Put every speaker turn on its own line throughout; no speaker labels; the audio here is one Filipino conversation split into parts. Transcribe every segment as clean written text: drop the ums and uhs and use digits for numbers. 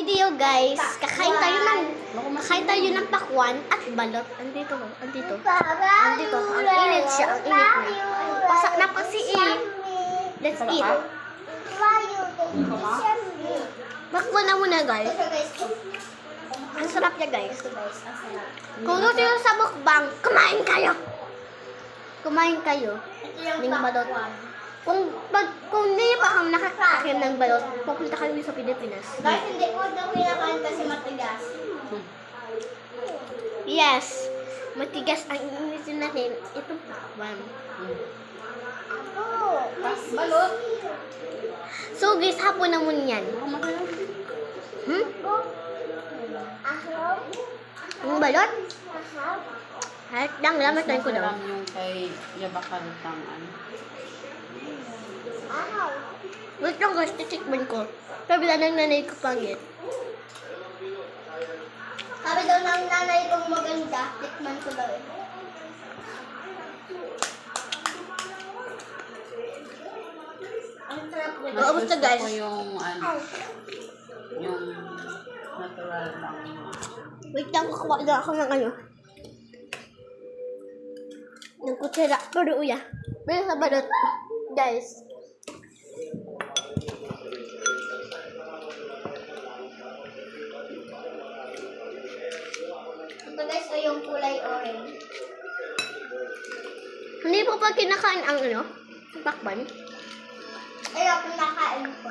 video guys. Kakain tayo ng pakwan at balot. Andito. Ang init siya. Ang init na. Pasak na kasi eh. Let's eat. Pakwan na muna guys. Ang sarap niya guys. Kung gusto nyo sa mukbang, kumain kayo. Ng balot. Kung hindi pa kami nakakain ng balot, pupunta kami sa Pilipinas.
Guys, hindi ko daw kinakain kasi matigas.
Yes. Matigas ang initin natin. Itong pakwan.
Balot.
So guys, hapon na muna yan. Yung balot? Kahit lang, lamatan ko daw.
Yung kay Yabakal Tangan.
Wait lang guys, titikman ko. Sabi lang ng nanay ko pangit.
Sabi daw ng nanay kong maganda, tikman ko daw eh. Ang sarap ko.
Oo, basta guys.
Gusto ko yung yung natural lang.
Wait lang, kukuha na ako ng ng kutsara. Pero uya. Pero sa balot. Guys.
Ito guys, o yung kulay orange.
Hindi po pa kinakain ang pakban.
Ayaw, pinakain ko.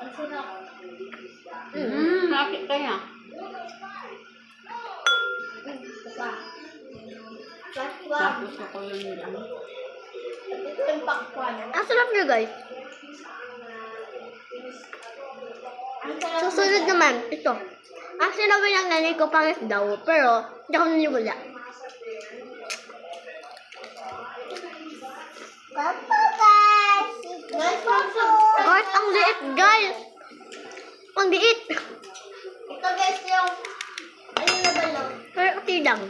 Ang sarap.
Bakit kaya?
Pakwan.
Gusto ko yung
Ito yung pakwan.
Ang sarap niya guys.
Ang sarap.
Susunod naman, ito. Ang sinabi ng nanay ko pangit daw, pero hindi ako naniwala.
Papa guys! Guys,
Guys, ang liit guys! Ang liit!
ito guys yung ano na balot.
Pero okay lang.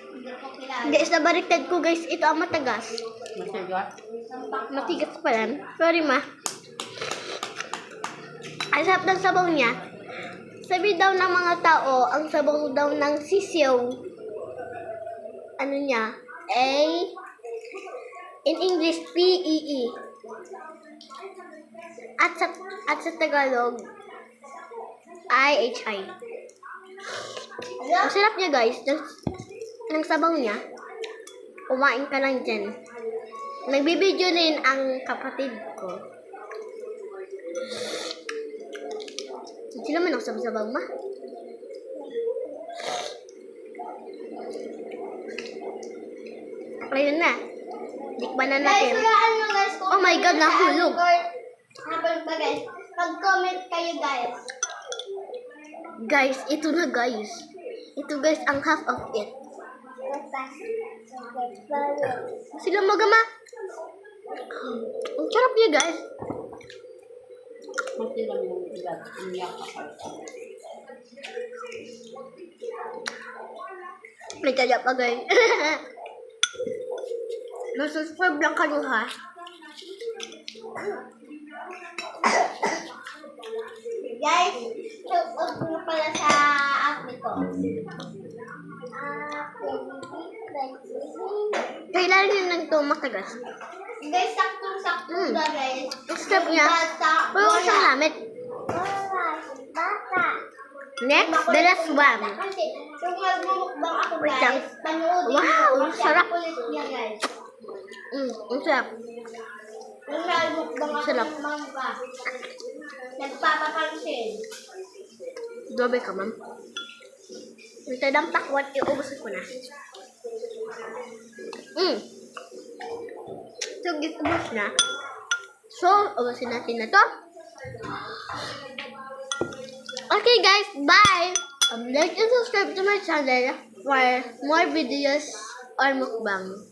Hindi ko kilala.
Guys, nabaliktad ko guys, ito ang matagas.
masigat.
Matigas pa yan. Sorry ma. Ang sarap ng sabaw niya. Sabi daw ng mga tao, ang sabaw daw ng sisiw, niya, in English, P-E-E. At sa Tagalog, I-H-I. Ang sarap niya guys. Ng sabaw niya. Kumain ka lang dyan. Nagbibideo rin ang kapatid ko. Hindi naman ako sabaw ma. Ayun na. Tikman na
Guys,
natin.
hulaan mo guys kung
Oh my God, nahulog.
Habang ba guys? Mag-comment kayo guys.
Guys, ito na guys. Ito guys, ang half of it. Sila magama. Ang sarap niya guys.
Mati lang yung bigat. Iyak ako.
May kaya pa guys. Nasusubscribe lang kayo ha.
Guys, shout ko na pala sa app ko.
Kailangan yun ng ito matagas.
Guys, saktong-sakto ba guys?
Ang sarap niya.
Bata.
Pero ko siyang lamit.
Bata.
Next, the last one.
Kasi, kung magmumukbang ako
Wait lang.
guys, panoodin
Wow,
ko. Kasi
sarap.
ang kulit niya guys.
Ang sarap.
Kung magmukbang ako
Sarap.
ng mangga, nagpapapansin.
Grabe ka, ma'am. Ito ng pakwan, iubos ko na. So, ubos na. So, ubusin natin na to. Okay, guys. Bye! Like and subscribe to my channel for more videos or mukbang.